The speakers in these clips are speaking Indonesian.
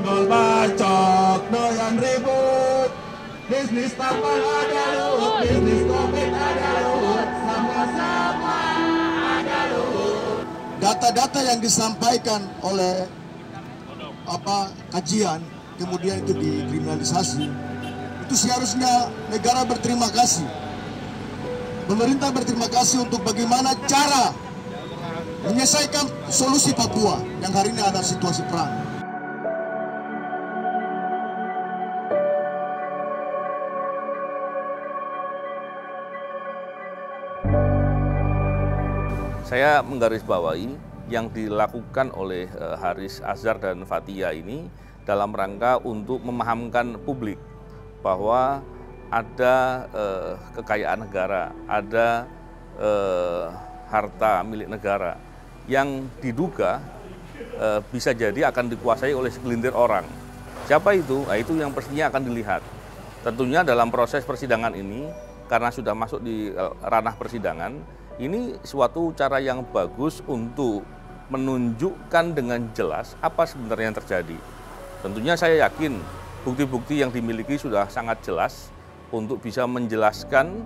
senggol bacok doyan ribut. Bisnis tanpa ada luhut, bisnis covid ada luhut, sama-sama ada luhut. Data-data yang disampaikan oleh kajian kemudian itu dikriminalisasi, itu seharusnya negara berterima kasih, pemerintah berterima kasih untuk bagaimana cara menyelesaikan solusi Papua yang hari ini ada situasi perang. Saya menggarisbawahi yang dilakukan oleh Haris Azhar dan Fathia ini dalam rangka untuk memahamkan publik bahwa ada kekayaan negara, ada harta milik negara yang diduga bisa jadi akan dikuasai oleh segelintir orang. Siapa itu? Nah, itu yang pastinya akan dilihat. Tentunya dalam proses persidangan ini, karena sudah masuk di ranah persidangan, ini suatu cara yang bagus untuk menunjukkan dengan jelas apa sebenarnya yang terjadi. Tentunya saya yakin bukti-bukti yang dimiliki sudah sangat jelas untuk bisa menjelaskan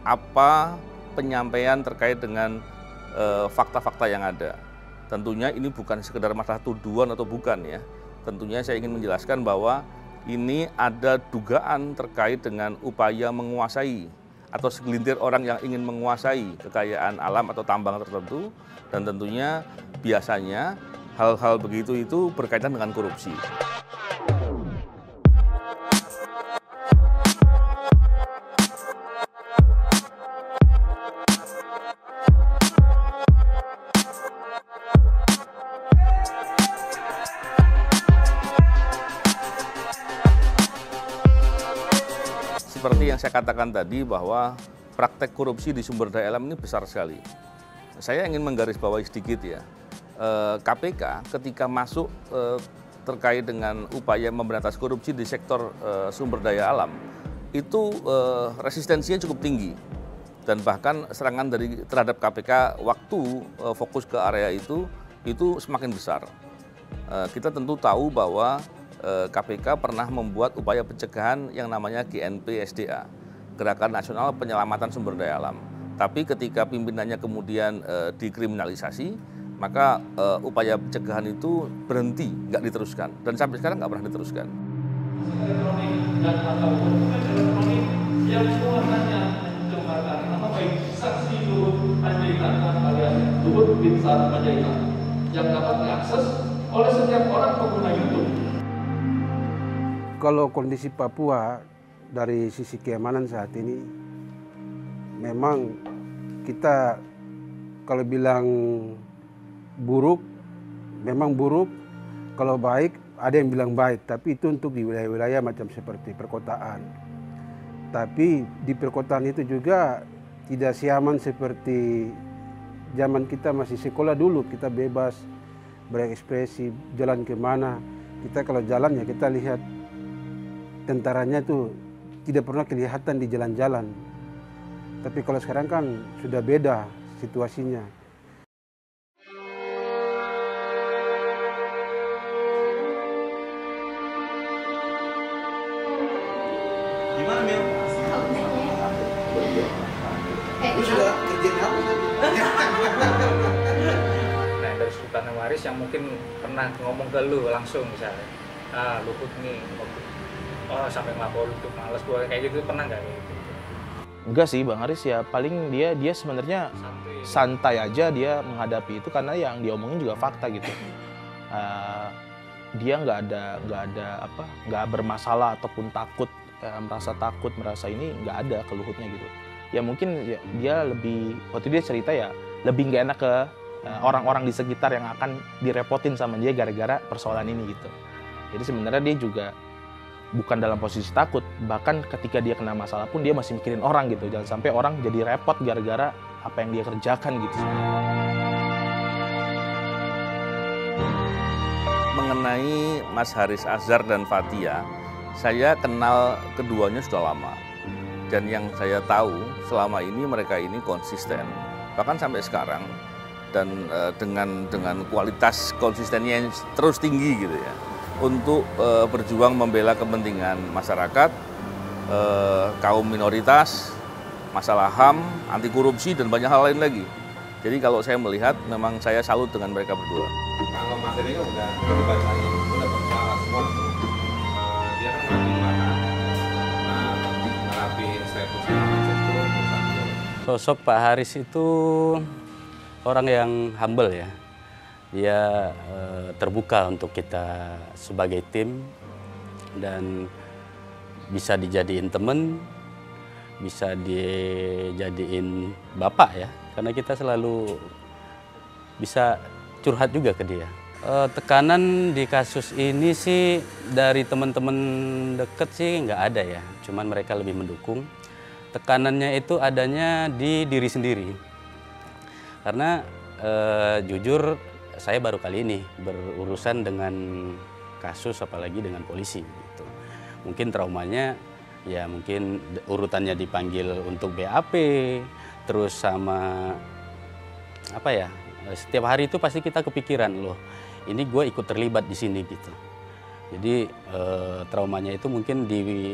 apa penyampaian terkait dengan fakta-fakta yang ada. Tentunya ini bukan sekedar masalah tuduhan atau bukan ya. Tentunya saya ingin menjelaskan bahwa ini ada dugaan terkait dengan upaya menguasai atau segelintir orang yang ingin menguasai kekayaan alam atau tambang tertentu, dan tentunya biasanya hal-hal begitu itu berkaitan dengan korupsi. Seperti yang saya katakan tadi bahwa praktek korupsi di sumber daya alam ini besar sekali. Saya ingin menggarisbawahi sedikit ya, KPK ketika masuk terkait dengan upaya memberantas korupsi di sektor sumber daya alam, itu resistensinya cukup tinggi. Dan bahkan serangan terhadap KPK waktu fokus ke area itu semakin besar. Kita tentu tahu bahwa KPK pernah membuat upaya pencegahan yang namanya GNP-SDA, Gerakan Nasional Penyelamatan Sumber Daya Alam. Tapi ketika pimpinannya kemudian dikriminalisasi, maka upaya pencegahan itu berhenti, nggak diteruskan. Dan sampai sekarang nggak pernah diteruskan. Elektronik dan atau elektronik yang semuanya mencemarkan nama baik saksi Luhut Panjaitan alias Luhut Binsar Panjaitan yang dapat diakses oleh setiap orang pengguna YouTube. Kalau kondisi Papua dari sisi keamanan saat ini, memang kita kalau bilang buruk, memang buruk. Kalau baik, ada yang bilang baik, tapi itu untuk di wilayah-wilayah macam seperti perkotaan. Tapi di perkotaan itu juga tidak seaman seperti zaman kita masih sekolah dulu, kita bebas berekspresi, jalan kemana. Kita kalau jalan ya kita lihat tentaranya itu tidak pernah kelihatan di jalan-jalan. Tapi kalau sekarang kan sudah beda situasinya. Gimana Mil? Lu sudah kerjain apa tadi? Nah, dari Sultan Waris yang mungkin pernah ngomong ke lu langsung misalnya, Luhut nih, sampai ngelapor itu males gue kayak gitu, pernah nggak kayak gitu? Enggak sih Bang Haris, ya paling dia sebenarnya santai aja dia menghadapi itu karena yang dia omongin juga fakta gitu. Dia nggak bermasalah ataupun takut, merasa ini nggak ada ke Luhutnya gitu. Ya mungkin dia lebih, waktu dia cerita ya lebih nggak enak ke orang-orang di sekitar yang akan direpotin sama dia gara-gara persoalan ini gitu. Jadi sebenarnya dia juga bukan dalam posisi takut, bahkan ketika dia kena masalah pun dia masih mikirin orang gitu. Jangan sampai orang jadi repot gara-gara apa yang dia kerjakan gitu. Mengenai Mas Haris Azhar dan Fathia, saya kenal keduanya sudah lama. Dan yang saya tahu selama ini mereka ini konsisten. Bahkan sampai sekarang dengan kualitas konsistennya yang terus tinggi gitu ya, untuk berjuang membela kepentingan masyarakat, kaum minoritas, masalah HAM, anti korupsi, dan banyak hal lain lagi. Jadi kalau saya melihat, memang saya salut dengan mereka berdua. Kalau materinya udah dibacain, udah baca semua. Dia kan ngerapin status Sosok Pak Haris itu orang yang humble ya. Dia terbuka untuk kita sebagai tim dan bisa dijadiin temen, bisa dijadiin bapak ya. Karena kita selalu bisa curhat juga ke dia. Tekanan di kasus ini sih dari teman-teman deket sih nggak ada ya. Cuman mereka lebih mendukung. Tekanannya itu adanya di diri sendiri. Karena jujur saya baru kali ini berurusan dengan kasus apalagi dengan polisi gitu. Mungkin traumanya ya mungkin urutannya dipanggil untuk BAP, terus sama apa ya, setiap hari itu pasti kita kepikiran loh, ini gue ikut terlibat di sini gitu. Jadi traumanya itu mungkin di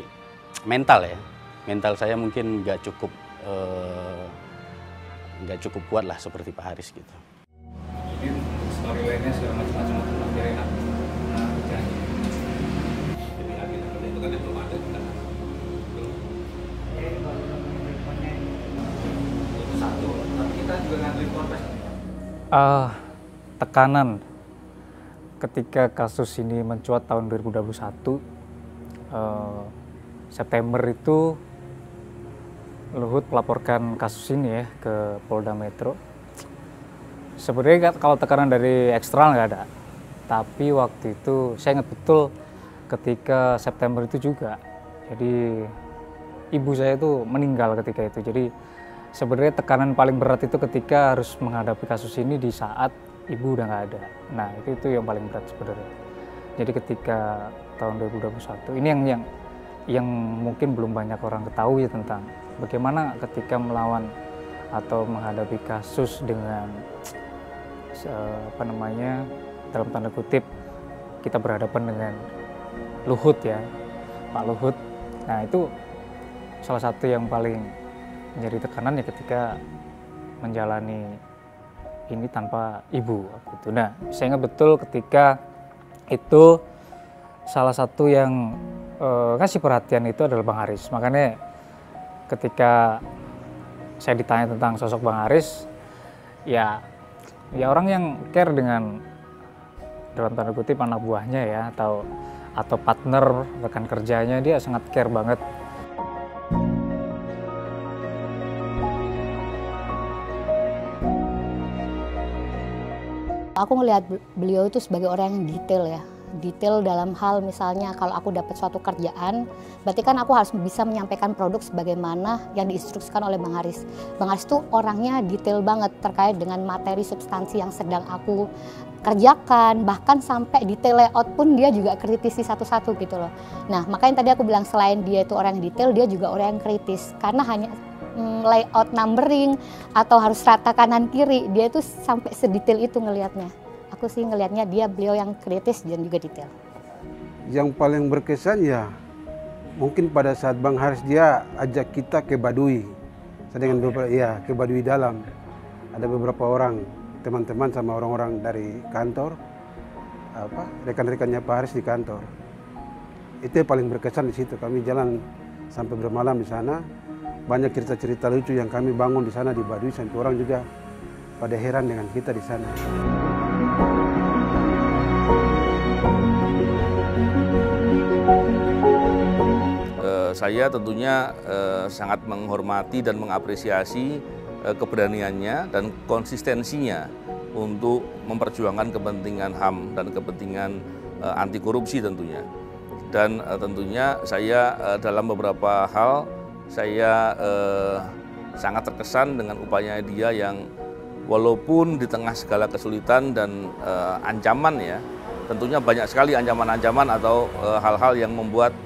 mental ya, mental saya mungkin nggak cukup kuat lah seperti Pak Haris gitu. Jadi storyline-nya segala macam-macam akhirnya enak. Nah, jadi agenda pembentukannya belum ada juga. Satu, tapi kita juga ngandelin korban. Tekanan ketika kasus ini mencuat tahun 2021 September itu Luhut melaporkan kasus ini ya ke Polda Metro. Sebenarnya kalau tekanan dari eksternal nggak ada, tapi waktu itu saya ingat betul ketika September itu juga. Jadi ibu saya itu meninggal ketika itu. Jadi sebenarnya tekanan paling berat itu ketika harus menghadapi kasus ini di saat ibu udah nggak ada. Nah itu yang paling berat sebenarnya. Jadi ketika tahun 2021 ini yang mungkin belum banyak orang ketahui tentang bagaimana ketika melawan atau menghadapi kasus dengan dalam tanda kutip kita berhadapan dengan Luhut ya, Pak Luhut. Nah itu salah satu yang paling menjadi tekanan ya ketika menjalani ini tanpa ibu gitu. Nah saya ingat betul ketika itu salah satu yang ngasih perhatian itu adalah Bang Haris. Makanya ketika saya ditanya tentang sosok Bang Haris, ya orang yang care dengan dalam tanda kutip anak buahnya ya, atau partner rekan kerjanya, dia sangat care banget. Aku ngelihat beliau itu sebagai orang yang detail ya. Detail dalam hal misalnya kalau aku dapat suatu kerjaan, berarti kan aku harus bisa menyampaikan produk sebagaimana yang diinstruksikan oleh Bang Haris. Bang Haris tuh orangnya detail banget terkait dengan materi substansi yang sedang aku kerjakan, bahkan sampai detail layout pun dia juga kritisi satu-satu gitu loh. Nah makanya tadi aku bilang selain dia itu orang yang detail, dia juga orang yang kritis. Karena hanya layout numbering atau harus rata kanan kiri, dia itu sampai sedetail itu ngelihatnya. Aku sih ngelihatnya beliau yang kritis dan juga detail. Yang paling berkesan ya mungkin pada saat Bang Haris dia ajak kita ke Baduy. Saya dengan beberapa ke Baduy dalam. Ada beberapa orang teman-teman sama orang-orang dari kantor, rekan-rekannya Pak Haris di kantor. Itu yang paling berkesan di situ. Kami jalan sampai bermalam di sana. Banyak cerita-cerita lucu yang kami bangun di sana di Baduy, sampai orang juga pada heran dengan kita di sana. Saya tentunya sangat menghormati dan mengapresiasi keberaniannya dan konsistensinya untuk memperjuangkan kepentingan HAM dan kepentingan anti korupsi tentunya. Dan tentunya saya dalam beberapa hal saya sangat terkesan dengan upaya dia yang walaupun di tengah segala kesulitan dan ancaman ya, tentunya banyak sekali ancaman-ancaman atau hal-hal yang membuat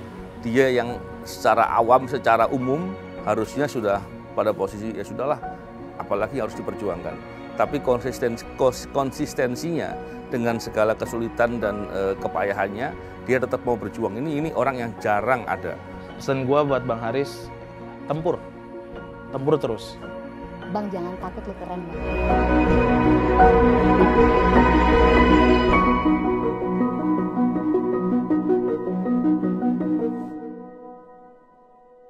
dia yang secara awam, secara umum harusnya sudah pada posisi ya sudahlah, apalagi harus diperjuangkan. tapi konsistensinya dengan segala kesulitan dan kepayahannya, dia tetap mau berjuang. Ini orang yang jarang ada. Pesan gue buat Bang Haris, tempur terus. Bang, jangan takut, lu keren Bang.